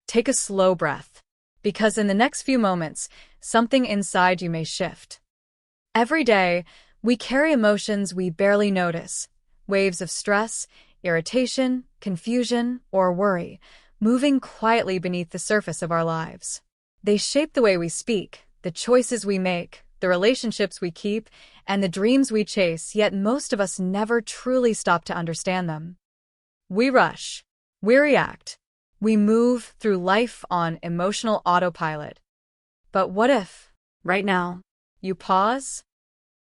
Take a slow breath, because in the next few moments, something inside you may shift. Every day, we carry emotions we barely notice, waves of stress, irritation, confusion, or worry, moving quietly beneath the surface of our lives. They shape the way we speak, the choices we make, the relationships we keep, and the dreams we chase, yet most of us never truly stop to understand them. We rush, we react, we move through life on emotional autopilot. But what if, right now, you pause?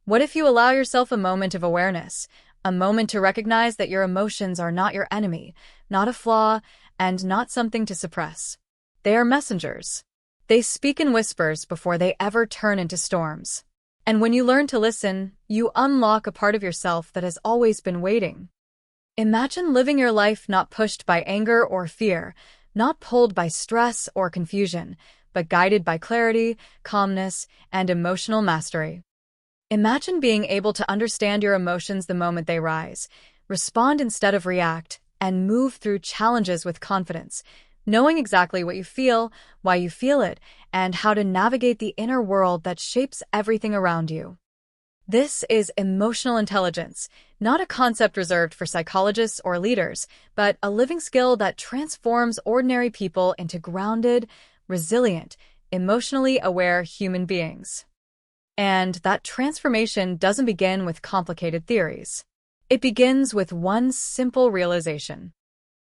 What if you allow yourself a moment of awareness, a moment to recognize that your emotions are not your enemy, not a flaw, and not something to suppress? They are messengers. They speak in whispers before they ever turn into storms. And when you learn to listen, you unlock a part of yourself that has always been waiting. Imagine living your life not pushed by anger or fear, not pulled by stress or confusion, but guided by clarity, calmness, and emotional mastery. Imagine being able to understand your emotions the moment they rise, respond instead of react, and move through challenges with confidence, knowing exactly what you feel, why you feel it, and how to navigate the inner world that shapes everything around you. This is emotional intelligence, not a concept reserved for psychologists or leaders, but a living skill that transforms ordinary people into grounded, resilient, emotionally aware human beings. And that transformation doesn't begin with complicated theories. It begins with one simple realization.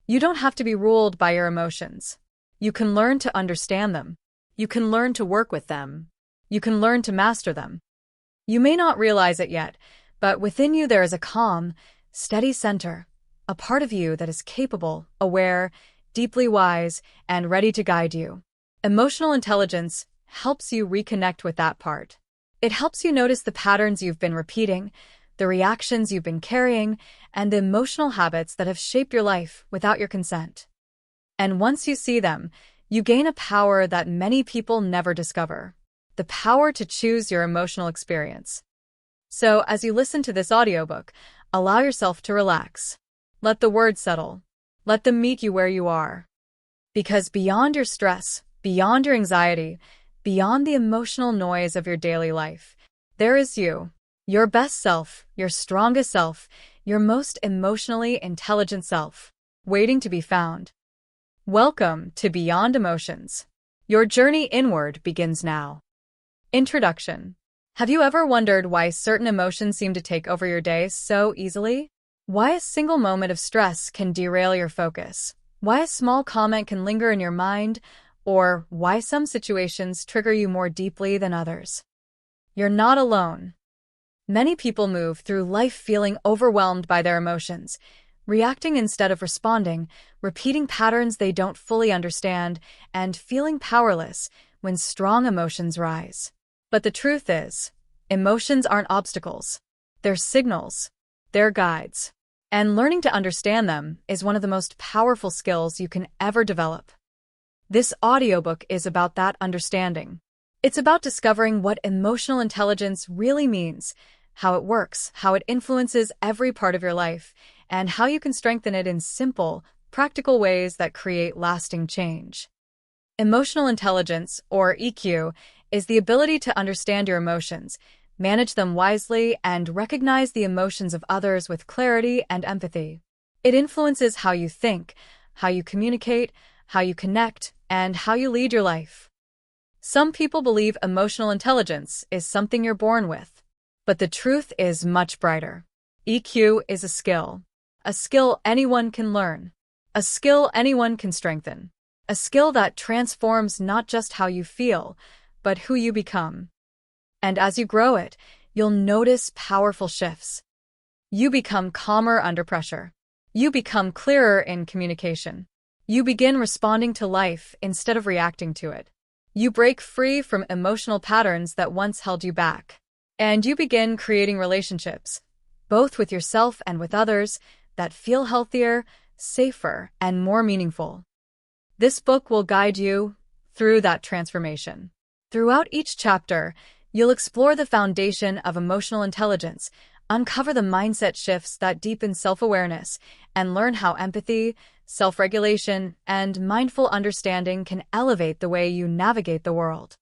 You don't have to be ruled by your emotions. You can learn to understand them. You can learn to work with them. You can learn to master them. You may not realize it yet, but within you there is a calm, steady center, a part of you that is capable, aware, deeply wise, and ready to guide you. Emotional intelligence helps you reconnect with that part. It helps you notice the patterns you've been repeating, the reactions you've been carrying, and the emotional habits that have shaped your life without your consent. And once you see them, you gain a power that many people never discover: the power to choose your emotional experience. So, as you listen to this audiobook, allow yourself to relax. Let the words settle. Let them meet you where you are. Because beyond your stress, beyond your anxiety, beyond the emotional noise of your daily life, there is you, your best self, your strongest self, your most emotionally intelligent self, waiting to be found. Welcome to Beyond Emotions. Your journey inward begins now. Introduction. Have you ever wondered why certain emotions seem to take over your day so easily? Why a single moment of stress can derail your focus? Why a small comment can linger in your mind? Or why some situations trigger you more deeply than others? You're not alone. Many people move through life feeling overwhelmed by their emotions, reacting instead of responding, repeating patterns they don't fully understand, and feeling powerless when strong emotions rise. But the truth is, emotions aren't obstacles. They're signals. They're guides. And learning to understand them is one of the most powerful skills you can ever develop. This audiobook is about that understanding. It's about discovering what emotional intelligence really means, how it works, how it influences every part of your life, and how you can strengthen it in simple, practical ways that create lasting change. Emotional intelligence, or EQ, is the ability to understand your emotions, manage them wisely, and recognize the emotions of others with clarity and empathy. It influences how you think, how you communicate, how you connect, and how you lead your life. Some people believe emotional intelligence is something you're born with, but the truth is much brighter. EQ is a skill anyone can learn, a skill anyone can strengthen, a skill that transforms not just how you feel, but who you become. And as you grow it, you'll notice powerful shifts. You become calmer under pressure. You become clearer in communication. You begin responding to life instead of reacting to it. You break free from emotional patterns that once held you back. And you begin creating relationships, both with yourself and with others, that feel healthier, safer, and more meaningful. This book will guide you through that transformation. Throughout each chapter, you'll explore the foundation of emotional intelligence, uncover the mindset shifts that deepen self-awareness, and learn how empathy, self-regulation, and mindful understanding can elevate the way you navigate the world.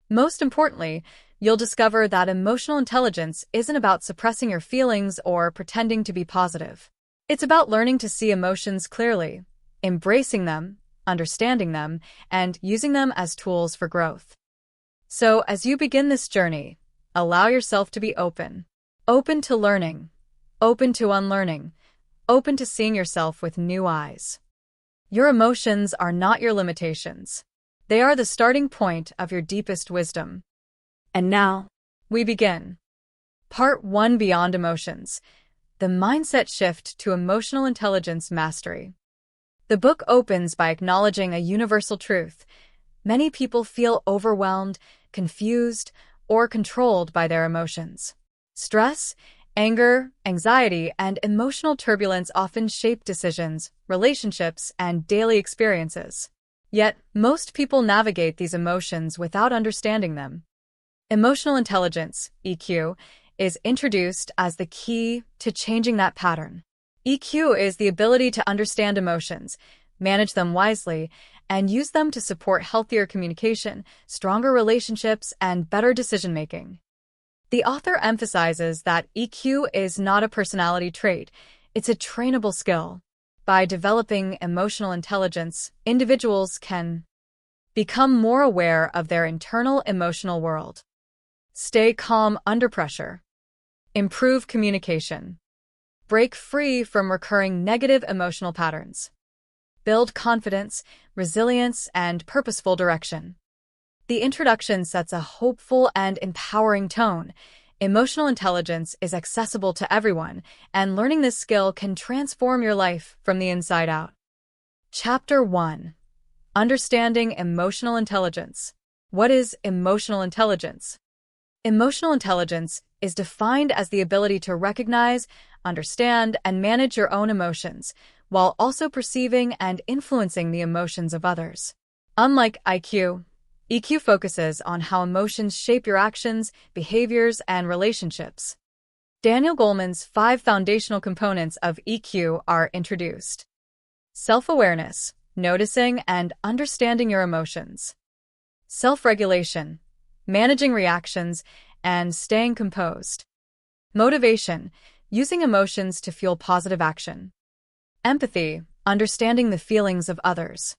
Most importantly, you'll discover that emotional intelligence isn't about suppressing your feelings or pretending to be positive. It's about learning to see emotions clearly, embracing them, understanding them, and using them as tools for growth. So, as you begin this journey, allow yourself to be open. Open to learning, open to unlearning, open to seeing yourself with new eyes. Your emotions are not your limitations. They are the starting point of your deepest wisdom. And now, we begin. Part 1: Beyond Emotions. The Mindset Shift to Emotional Intelligence Mastery. The book opens by acknowledging a universal truth. Many people feel overwhelmed, confused, or controlled by their emotions. Stress, anger, anxiety, and emotional turbulence often shape decisions, relationships, and daily experiences. Yet, most people navigate these emotions without understanding them. Emotional intelligence, EQ, is introduced as the key to changing that pattern. EQ is the ability to understand emotions, manage them wisely, and use them to support healthier communication, stronger relationships, and better decision-making. The author emphasizes that EQ is not a personality trait, it's a trainable skill. By developing emotional intelligence, individuals can become more aware of their internal emotional world, stay calm under pressure, improve communication, break free from recurring negative emotional patterns, build confidence, resilience, and purposeful direction. The introduction sets a hopeful and empowering tone. Emotional intelligence is accessible to everyone, and learning this skill can transform your life from the inside out. Chapter 1: Understanding Emotional Intelligence. What is emotional intelligence? Emotional intelligence is defined as the ability to recognize, understand, and manage your own emotions, while also perceiving and influencing the emotions of others. Unlike IQ, EQ focuses on how emotions shape your actions, behaviors, and relationships. Daniel Goleman's 5 foundational components of EQ are introduced. Self-awareness, noticing and understanding your emotions. Self-regulation, managing reactions and staying composed. Motivation, using emotions to fuel positive action. Empathy, understanding the feelings of others.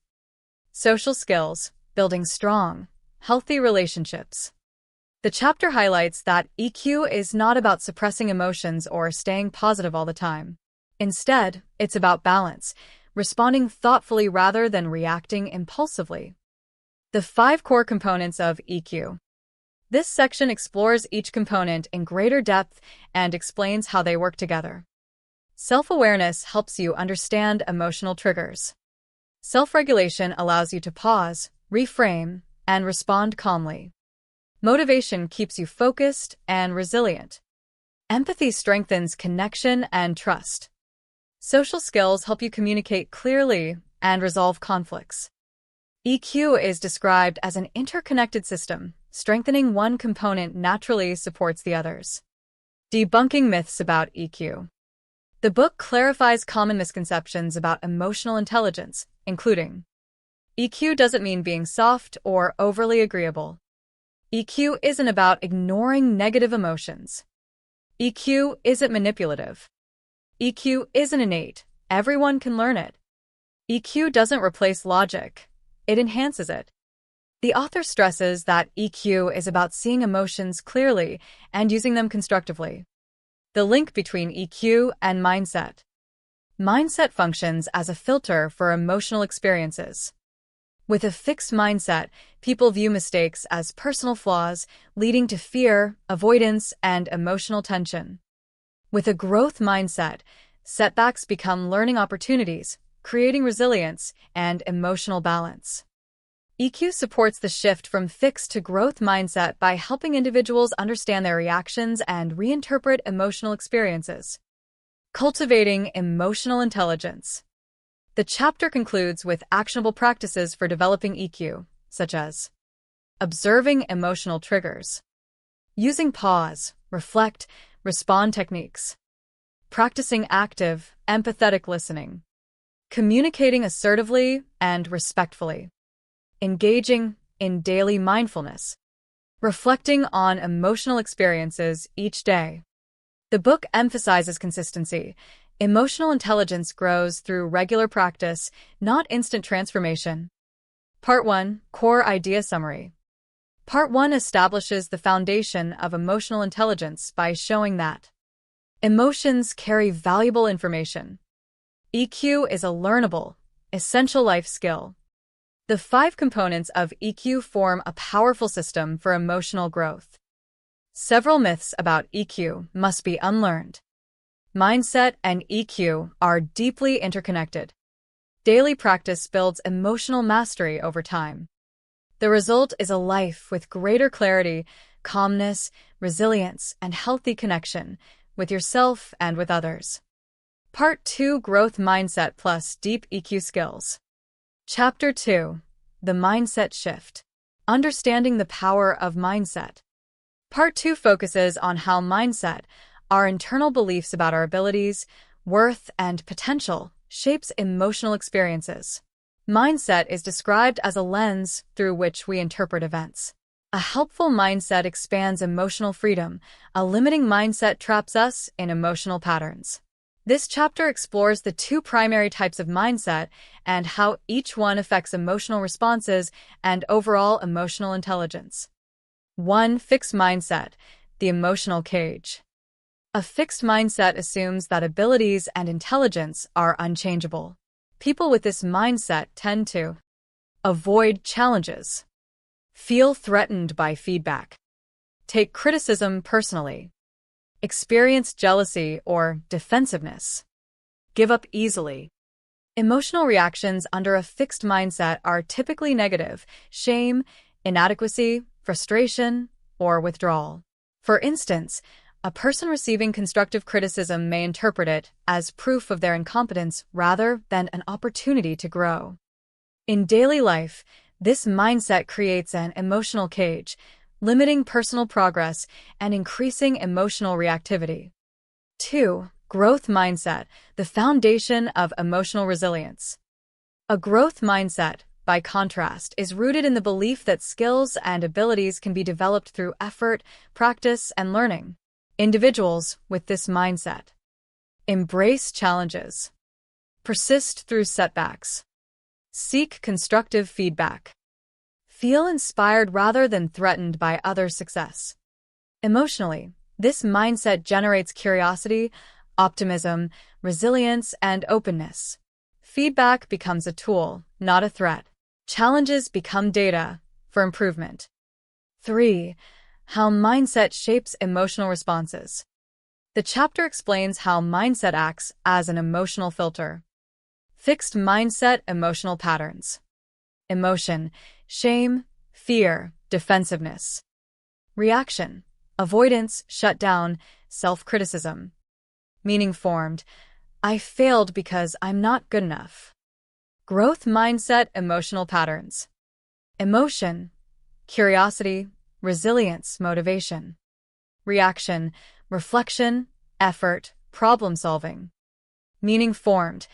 Social skills, building strong, healthy relationships. The chapter highlights that EQ is not about suppressing emotions or staying positive all the time. Instead, it's about balance, responding thoughtfully rather than reacting impulsively. The 5 core components of EQ. This section explores each component in greater depth and explains how they work together. Self-awareness helps you understand emotional triggers. Self-regulation allows you to pause, reframe, and respond calmly. Motivation keeps you focused and resilient. Empathy strengthens connection and trust. Social skills help you communicate clearly and resolve conflicts. EQ is described as an interconnected system. Strengthening one component naturally supports the others. Debunking myths about EQ. The book clarifies common misconceptions about emotional intelligence, including EQ doesn't mean being soft or overly agreeable. EQ isn't about ignoring negative emotions. EQ isn't manipulative. EQ isn't innate. Everyone can learn it. EQ doesn't replace logic. It enhances it. The author stresses that EQ is about seeing emotions clearly and using them constructively. The link between EQ and mindset. Mindset functions as a filter for emotional experiences. With a fixed mindset, people view mistakes as personal flaws, leading to fear, avoidance, and emotional tension. With a growth mindset, setbacks become learning opportunities, creating resilience and emotional balance. EQ supports the shift from fixed to growth mindset by helping individuals understand their reactions and reinterpret emotional experiences. Cultivating emotional intelligence. The chapter concludes with actionable practices for developing EQ, such as observing emotional triggers, using pause, reflect, respond techniques, practicing active, empathetic listening, communicating assertively and respectfully, engaging in daily mindfulness, reflecting on emotional experiences each day. The book emphasizes consistency. Emotional intelligence grows through regular practice, not instant transformation. Part 1. Core Idea Summary. Part 1 establishes the foundation of emotional intelligence by showing that emotions carry valuable information. EQ is a learnable, essential life skill. The 5 components of EQ form a powerful system for emotional growth. Several myths about EQ must be unlearned. Mindset and EQ are deeply interconnected. Daily practice builds emotional mastery over time. The result is a life with greater clarity, calmness, resilience, and healthy connection with yourself and with others. Part 2. Growth Mindset plus Deep EQ Skills. Chapter 2. The Mindset Shift. Understanding the Power of Mindset. Part 2 focuses on how mindset, our internal beliefs about our abilities, worth, and potential, shapes emotional experiences. Mindset is described as a lens through which we interpret events. A helpful mindset expands emotional freedom. A limiting mindset traps us in emotional patterns. This chapter explores the 2 primary types of mindset and how each one affects emotional responses and overall emotional intelligence. 1. Fixed mindset, the emotional cage. A fixed mindset assumes that abilities and intelligence are unchangeable. People with this mindset tend to avoid challenges, feel threatened by feedback, take criticism personally, experience jealousy or defensiveness, give up easily. Emotional reactions under a fixed mindset are typically negative: shame, inadequacy, frustration, or withdrawal. For instance, a person receiving constructive criticism may interpret it as proof of their incompetence rather than an opportunity to grow. In daily life, this mindset creates an emotional cage, limiting personal progress and increasing emotional reactivity. 2. Growth mindset, the foundation of emotional resilience. A growth mindset, by contrast, is rooted in the belief that skills and abilities can be developed through effort, practice, and learning. Individuals with this mindset embrace challenges, persist through setbacks, seek constructive feedback, feel inspired rather than threatened by others' success. Emotionally, this mindset generates curiosity, optimism, resilience, and openness. Feedback becomes a tool, not a threat. Challenges become data for improvement. 3. How mindset shapes emotional responses. The chapter explains how mindset acts as an emotional filter. Fixed mindset emotional patterns. Emotion: shame, fear, defensiveness. Reaction: avoidance, shutdown, self-criticism. Meaning formed: I failed because I'm not good enough. Growth mindset emotional patterns. Emotion: curiosity, resilience, motivation. Reaction: reflection, effort, problem solving. Meaning formed: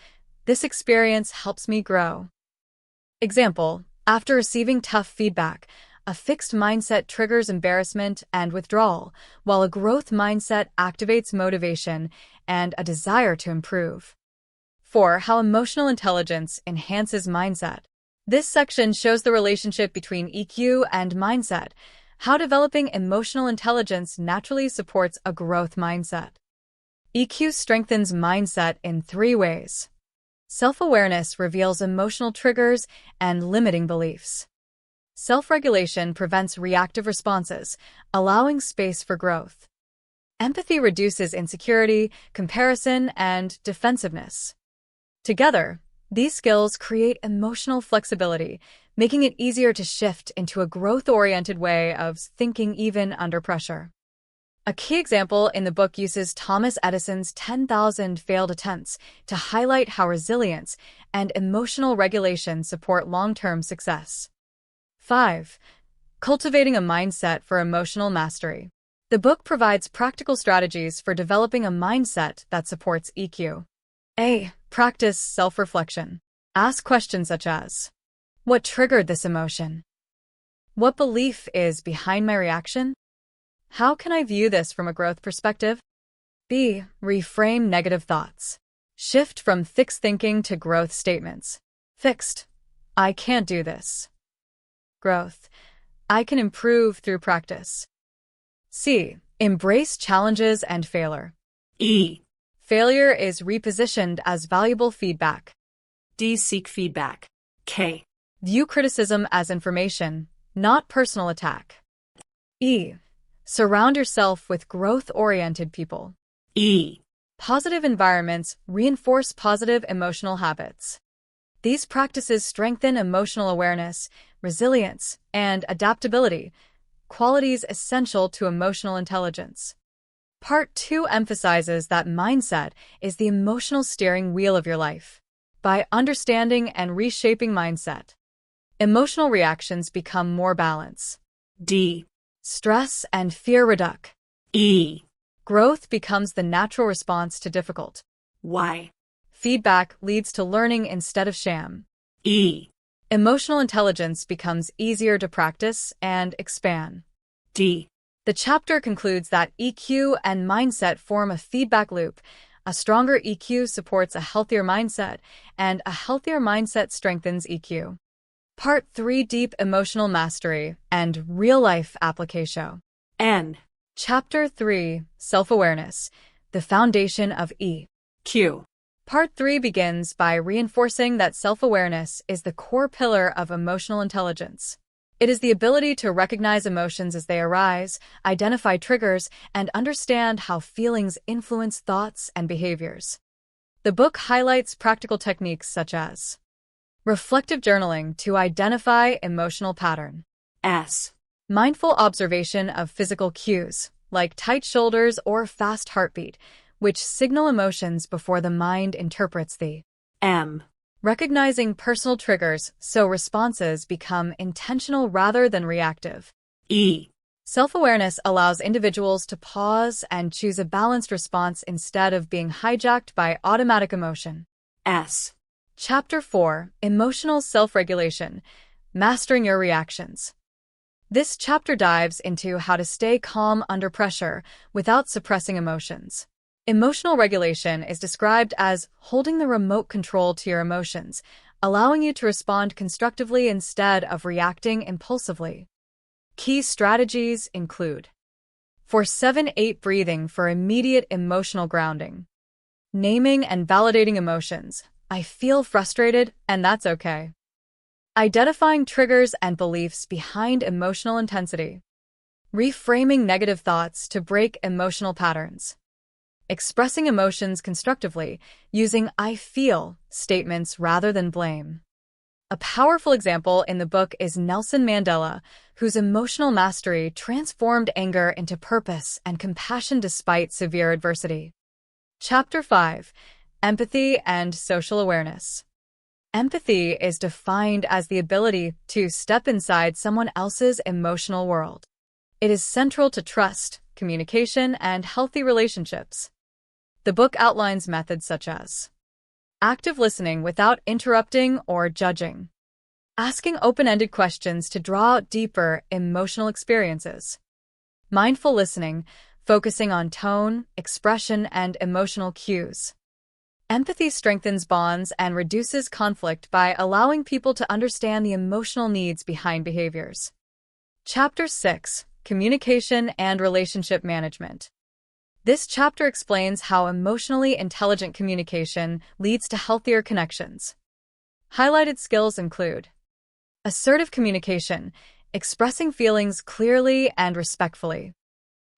this experience helps me grow. Example: after receiving tough feedback, a fixed mindset triggers embarrassment and withdrawal, while a growth mindset activates motivation and a desire to improve. 4. How emotional intelligence enhances mindset. This section shows the relationship between EQ and mindset, how developing emotional intelligence naturally supports a growth mindset. EQ strengthens mindset in 3 ways. Self-awareness reveals emotional triggers and limiting beliefs. Self-regulation prevents reactive responses, allowing space for growth. Empathy reduces insecurity, comparison, and defensiveness. Together, these skills create emotional flexibility, making it easier to shift into a growth-oriented way of thinking even under pressure. A key example in the book uses Thomas Edison's 10,000 failed attempts to highlight how resilience and emotional regulation support long-term success. 5. Cultivating a mindset for emotional mastery. The book provides practical strategies for developing a mindset that supports EQ. A. Practice self-reflection. Ask questions such as, what triggered this emotion? What belief is behind my reaction? How can I view this from a growth perspective? B. Reframe negative thoughts. Shift from fixed thinking to growth statements. Fixed. I can't do this. Growth. I can improve through practice. C. Embrace challenges and failure. E. Failure is repositioned as valuable feedback. D. Seek feedback. K. View criticism as information, not personal attack. E. Surround yourself with growth-oriented people. E. Positive environments reinforce positive emotional habits. These practices strengthen emotional awareness, resilience, and adaptability, qualities essential to emotional intelligence. Part 2 emphasizes that mindset is the emotional steering wheel of your life. By understanding and reshaping mindset, emotional reactions become more balanced. D. Stress and fear reduce. E. Growth becomes the natural response to difficult. Y. Feedback leads to learning instead of sham. E. Emotional intelligence becomes easier to practice and expand. D. The chapter concludes that EQ and mindset form a feedback loop. A stronger EQ supports a healthier mindset, and a healthier mindset strengthens EQ. Part 3 Deep Emotional Mastery and Real-Life Application. N. Chapter 3 Self-Awareness, the Foundation of Q. Part 3 begins by reinforcing that self-awareness is the core pillar of emotional intelligence. It is the ability to recognize emotions as they arise, identify triggers, and understand how feelings influence thoughts and behaviors. The book highlights practical techniques such as reflective journaling to identify emotional pattern, S. mindful observation of physical cues, like tight shoulders or fast heartbeat, which signal emotions before the mind interprets them. M. Recognizing personal triggers so responses become intentional rather than reactive. E. Self-awareness allows individuals to pause and choose a balanced response instead of being hijacked by automatic emotion. S. Chapter 4 Emotional Self-Regulation, Mastering Your Reactions. This chapter dives into how to stay calm under pressure without suppressing emotions. Emotional regulation is described as holding the remote control to your emotions, allowing you to respond constructively instead of reacting impulsively. Key strategies include 4-7-8 breathing for immediate emotional grounding. Naming and validating emotions. I feel frustrated, and that's okay. Identifying triggers and beliefs behind emotional intensity. Reframing negative thoughts to break emotional patterns. Expressing emotions constructively, using I feel statements rather than blame. A powerful example in the book is Nelson Mandela, whose emotional mastery transformed anger into purpose and compassion despite severe adversity. Chapter 5 Empathy and Social Awareness. Empathy is defined as the ability to step inside someone else's emotional world. It is central to trust, communication, and healthy relationships. The book outlines methods such as active listening without interrupting or judging, asking open-ended questions to draw out deeper emotional experiences, mindful listening, focusing on tone, expression, and emotional cues. Empathy strengthens bonds and reduces conflict by allowing people to understand the emotional needs behind behaviors. Chapter 6 Communication and Relationship Management. This chapter explains how emotionally intelligent communication leads to healthier connections. Highlighted skills include assertive communication, expressing feelings clearly and respectfully.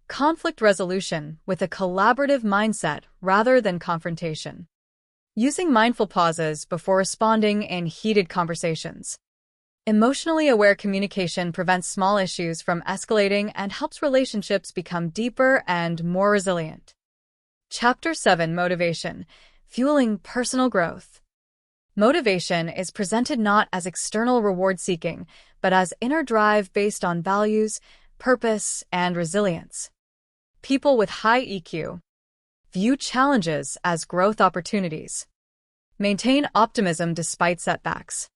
Conflict resolution with a collaborative mindset rather than confrontation. Using mindful pauses before responding in heated conversations. Emotionally aware communication prevents small issues from escalating and helps relationships become deeper and more resilient. Chapter 7 Motivation, Fueling Personal Growth. Motivation is presented not as external reward-seeking, but as inner drive based on values, purpose, and resilience. People with high EQ view challenges as growth opportunities. Maintain optimism despite setbacks.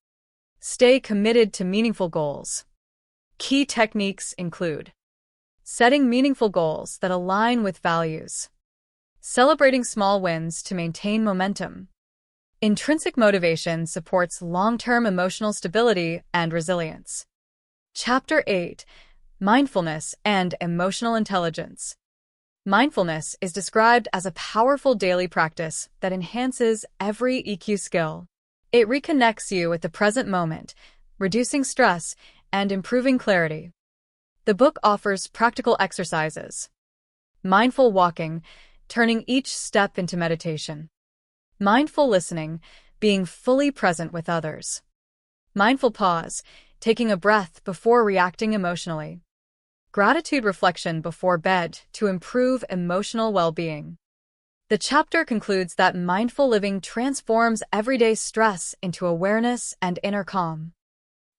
Stay committed to meaningful goals. Key techniques include setting meaningful goals that align with values, celebrating small wins to maintain momentum. Intrinsic motivation supports long-term emotional stability and resilience. Chapter 8: Mindfulness and Emotional Intelligence. Mindfulness is described as a powerful daily practice that enhances every EQ skill. It reconnects you with the present moment, reducing stress and improving clarity. The book offers practical exercises. Mindful walking, turning each step into meditation. Mindful listening, being fully present with others. Mindful pause, taking a breath before reacting emotionally. Gratitude reflection before bed to improve emotional well-being. The chapter concludes that mindful living transforms everyday stress into awareness and inner calm.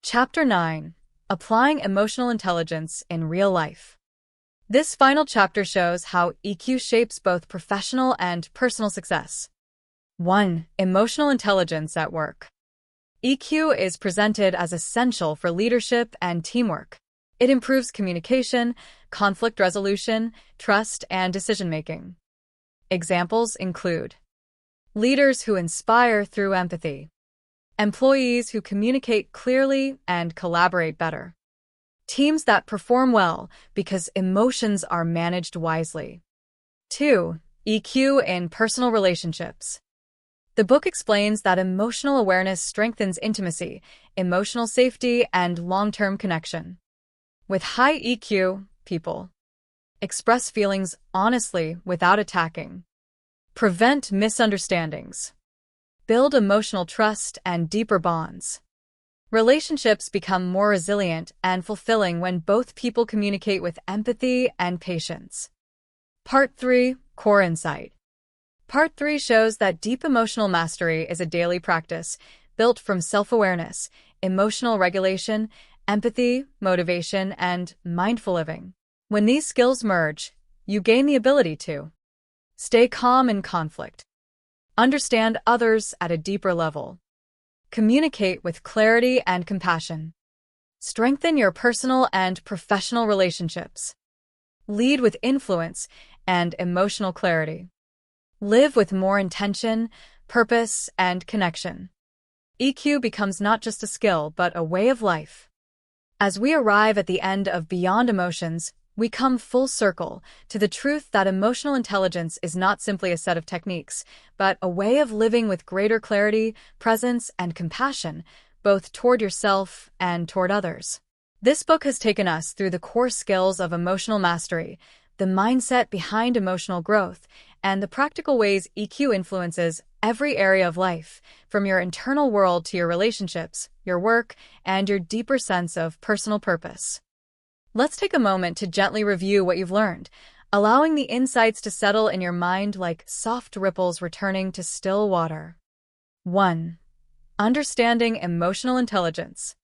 Chapter 9: Applying Emotional Intelligence in Real Life. This final chapter shows how EQ shapes both professional and personal success. 1. Emotional intelligence at work. EQ is presented as essential for leadership and teamwork. It improves communication, conflict resolution, trust, and decision-making. Examples include leaders who inspire through empathy, employees who communicate clearly and collaborate better, teams that perform well because emotions are managed wisely. 2. EQ in personal relationships. The book explains that emotional awareness strengthens intimacy, emotional safety, and long-term connection. With high EQ, people express feelings honestly without attacking, prevent misunderstandings, build emotional trust and deeper bonds. Relationships become more resilient and fulfilling when both people communicate with empathy and patience. Part 3: Core Insight. Part 3 shows that deep emotional mastery is a daily practice built from self-awareness, emotional regulation, empathy, motivation, and mindful living. When these skills merge, you gain the ability to stay calm in conflict, understand others at a deeper level, communicate with clarity and compassion, strengthen your personal and professional relationships, lead with influence and emotional clarity, live with more intention, purpose, and connection. EQ becomes not just a skill, but a way of life. As we arrive at the end of Beyond Emotions, we come full circle to the truth that emotional intelligence is not simply a set of techniques, but a way of living with greater clarity, presence, and compassion, both toward yourself and toward others. This book has taken us through the core skills of emotional mastery, the mindset behind emotional growth, and the practical ways EQ influences every area of life, from your internal world to your relationships, your work, and your deeper sense of personal purpose. Let's take a moment to gently review what you've learned, allowing the insights to settle in your mind like soft ripples returning to still water. 1. Understanding emotional intelligence.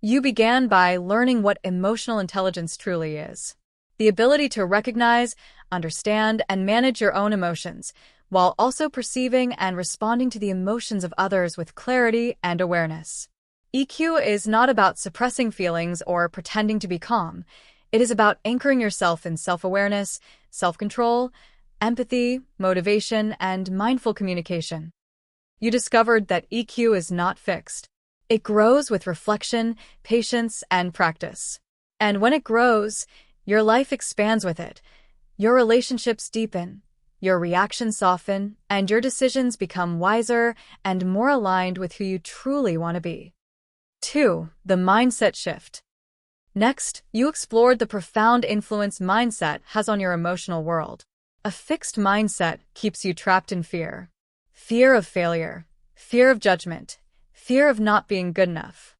You began by learning what emotional intelligence truly is. The ability to recognize, understand, and manage your own emotions, while also perceiving and responding to the emotions of others with clarity and awareness. EQ is not about suppressing feelings or pretending to be calm. It is about anchoring yourself in self-awareness, self-control, empathy, motivation, and mindful communication. You discovered that EQ is not fixed. It grows with reflection, patience, and practice. And when it grows, your life expands with it. Your relationships deepen, your reactions soften, and your decisions become wiser and more aligned with who you truly want to be. 2. The mindset shift. Next, you explored the profound influence mindset has on your emotional world. A fixed mindset keeps you trapped in fear. Fear of failure, fear of judgment, fear of not being good enough.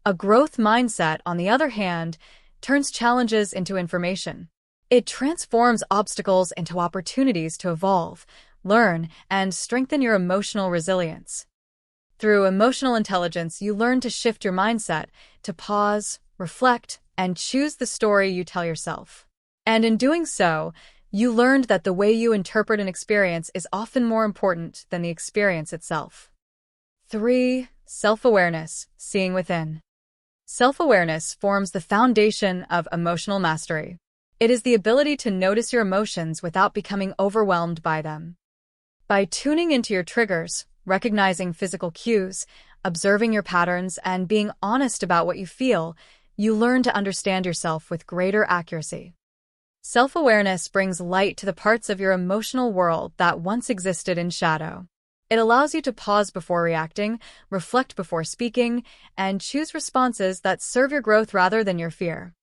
A growth mindset, on the other hand, turns challenges into information. It transforms obstacles into opportunities to evolve, learn, and strengthen your emotional resilience. Through emotional intelligence, you learn to shift your mindset, to pause, reflect, and choose the story you tell yourself. And in doing so, You learned that the way you interpret an experience is often more important than the experience itself. 3. Self-awareness, seeing within. Self-awareness forms the foundation of emotional mastery. It is the ability to notice your emotions without becoming overwhelmed by them. By tuning into your triggers, recognizing physical cues, observing your patterns, and being honest about what you feel, you learn to understand yourself with greater accuracy. Self-awareness brings light to the parts of your emotional world that once existed in shadow. It allows you to pause before reacting, reflect before speaking, and choose responses that serve your growth rather than your fear.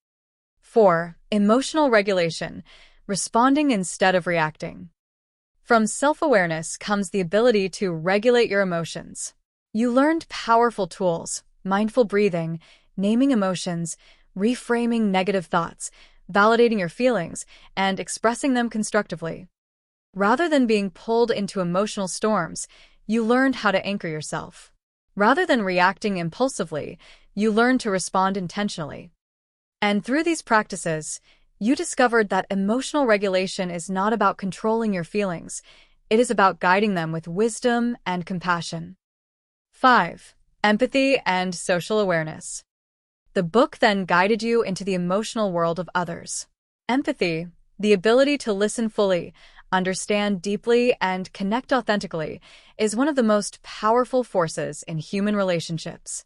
4. Emotional regulation, responding instead of reacting. From self-awareness comes the ability to regulate your emotions. You learned powerful tools, mindful breathing, naming emotions, reframing negative thoughts, validating your feelings, and expressing them constructively. Rather than being pulled into emotional storms, you learned how to anchor yourself. Rather than reacting impulsively, you learned to respond intentionally. And through these practices, you discovered that emotional regulation is not about controlling your feelings. It is about guiding them with wisdom and compassion. 5. Empathy and social awareness. The book then guided you into the emotional world of others. Empathy, the ability to listen fully, understand deeply, and connect authentically, is one of the most powerful forces in human relationships.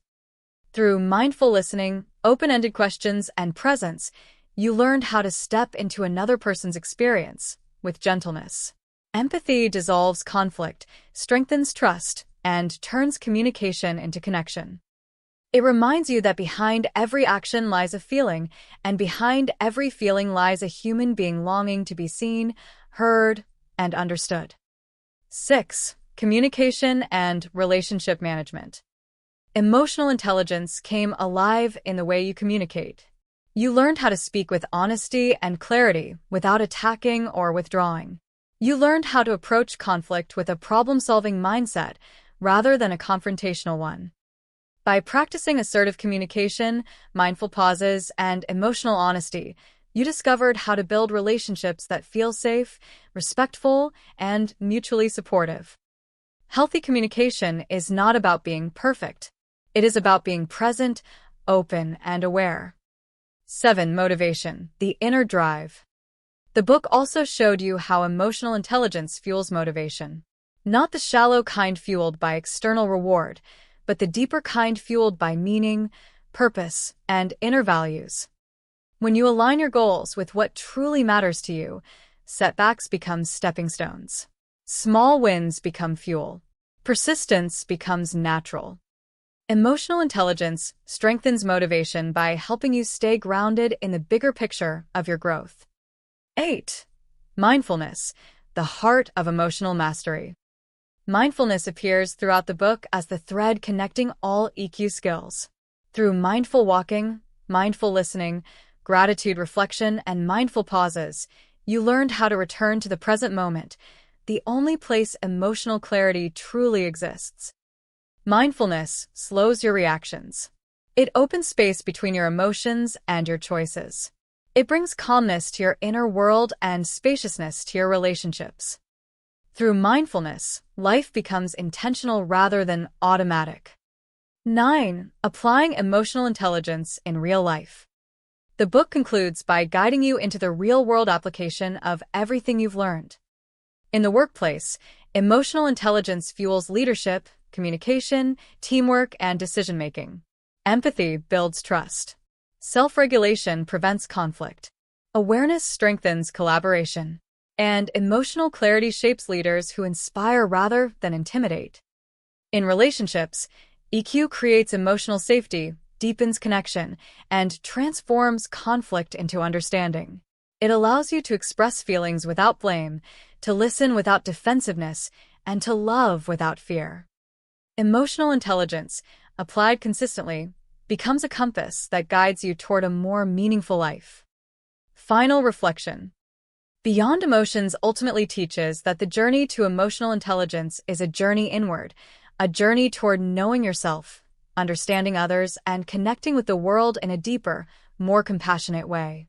Through mindful listening, open-ended questions, and presence, you learned how to step into another person's experience with gentleness. Empathy dissolves conflict, strengthens trust, and turns communication into connection. It reminds you that behind every action lies a feeling, and behind every feeling lies a human being longing to be seen, heard, and understood. 6. Communication and relationship management. Emotional intelligence came alive in the way you communicate. You learned how to speak with honesty and clarity without attacking or withdrawing. You learned how to approach conflict with a problem-solving mindset rather than a confrontational one. By practicing assertive communication, mindful pauses, and emotional honesty, you discovered how to build relationships that feel safe, respectful, and mutually supportive. Healthy communication is not about being perfect. It is about being present, open, and aware. 7. Motivation, the inner drive. The book also showed you how emotional intelligence fuels motivation. Not the shallow kind fueled by external reward, but the deeper kind fueled by meaning, purpose, and inner values. When you align your goals with what truly matters to you, setbacks become stepping stones. Small wins become fuel. Persistence becomes natural. Emotional intelligence strengthens motivation by helping you stay grounded in the bigger picture of your growth. 8. Mindfulness, the heart of emotional mastery. Mindfulness appears throughout the book as the thread connecting all EQ skills. Through mindful walking, mindful listening, gratitude reflection, and mindful pauses, you learned how to return to the present moment, the only place emotional clarity truly exists. Mindfulness slows your reactions. It opens space between your emotions and your choices. It brings calmness to your inner world and spaciousness to your relationships. Through mindfulness, life becomes intentional rather than automatic. 9. Applying emotional intelligence in real life. The book concludes by guiding you into the real-world application of everything you've learned. In the workplace, emotional intelligence fuels leadership, communication, teamwork, and decision-making. Empathy builds trust. Self-regulation prevents conflict. Awareness strengthens collaboration. And emotional clarity shapes leaders who inspire rather than intimidate. In relationships, EQ creates emotional safety, deepens connection, and transforms conflict into understanding. It allows you to express feelings without blame, to listen without defensiveness, and to love without fear. Emotional intelligence, applied consistently, becomes a compass that guides you toward a more meaningful life. Final reflection. Beyond Emotions ultimately teaches that the journey to emotional intelligence is a journey inward, a journey toward knowing yourself, understanding others, and connecting with the world in a deeper, more compassionate way.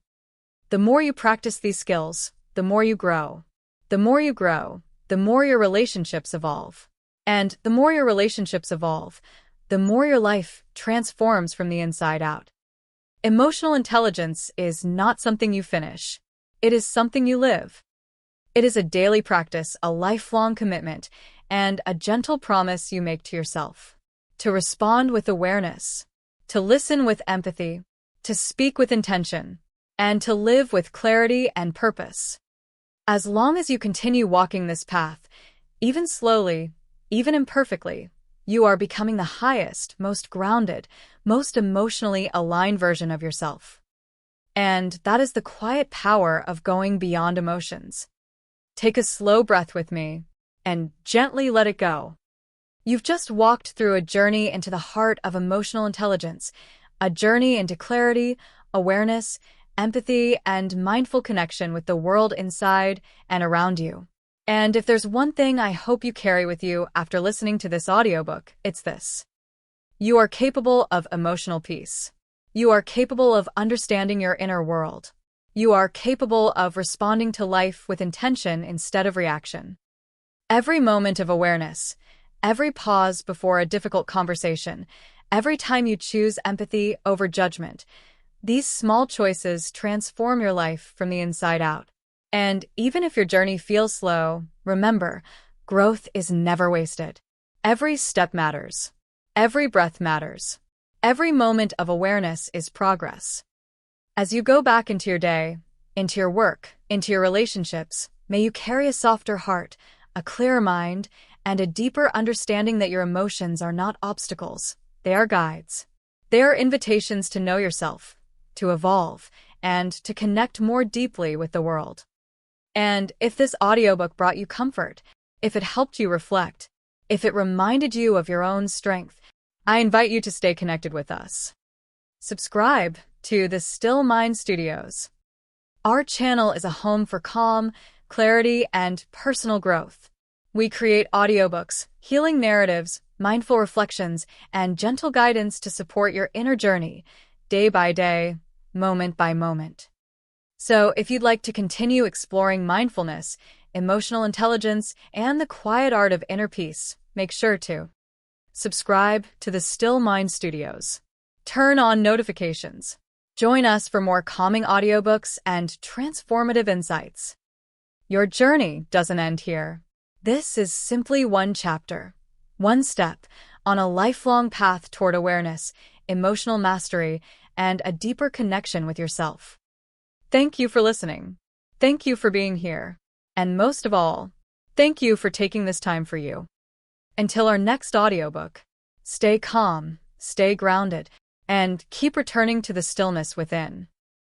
The more you practice these skills, the more you grow. The more you grow, the more your relationships evolve. And the more your relationships evolve, the more your life transforms from the inside out. Emotional intelligence is not something you finish. It is something you live. It is a daily practice, a lifelong commitment, and a gentle promise you make to yourself. To respond with awareness, to listen with empathy, to speak with intention, and to live with clarity and purpose. As long as you continue walking this path, even slowly, even imperfectly, you are becoming the highest, most grounded, most emotionally aligned version of yourself. And that is the quiet power of going beyond emotions. Take a slow breath with me and gently let it go. You've just walked through a journey into the heart of emotional intelligence, a journey into clarity, awareness, empathy, and mindful connection with the world inside and around you. And if there's one thing I hope you carry with you after listening to this audiobook, it's this. You are capable of emotional peace. You are capable of understanding your inner world. You are capable of responding to life with intention instead of reaction. Every moment of awareness, every pause before a difficult conversation, every time you choose empathy over judgment, these small choices transform your life from the inside out. And even if your journey feels slow, remember, growth is never wasted. Every step matters. Every breath matters. Every moment of awareness is progress. As you go back into your day, into your work, into your relationships, may you carry a softer heart, a clearer mind, and a deeper understanding that your emotions are not obstacles. They are guides. They are invitations to know yourself, to evolve, and to connect more deeply with the world. And if this audiobook brought you comfort, if it helped you reflect, if it reminded you of your own strength, I invite you to stay connected with us. Subscribe to the Still Mind Studios. Our channel is a home for calm, clarity, and personal growth. We create audiobooks, healing narratives, mindful reflections, and gentle guidance to support your inner journey, day by day, moment by moment. So, if you'd like to continue exploring mindfulness, emotional intelligence, and the quiet art of inner peace, make sure to subscribe to the Still Mind Studios. Turn on notifications. Join us for more calming audiobooks and transformative insights. Your journey doesn't end here. This is simply one chapter, one step on a lifelong path toward awareness, emotional mastery, and a deeper connection with yourself. Thank you for listening. Thank you for being here. And most of all, thank you for taking this time for you. Until our next audiobook, stay calm, stay grounded, and keep returning to the stillness within.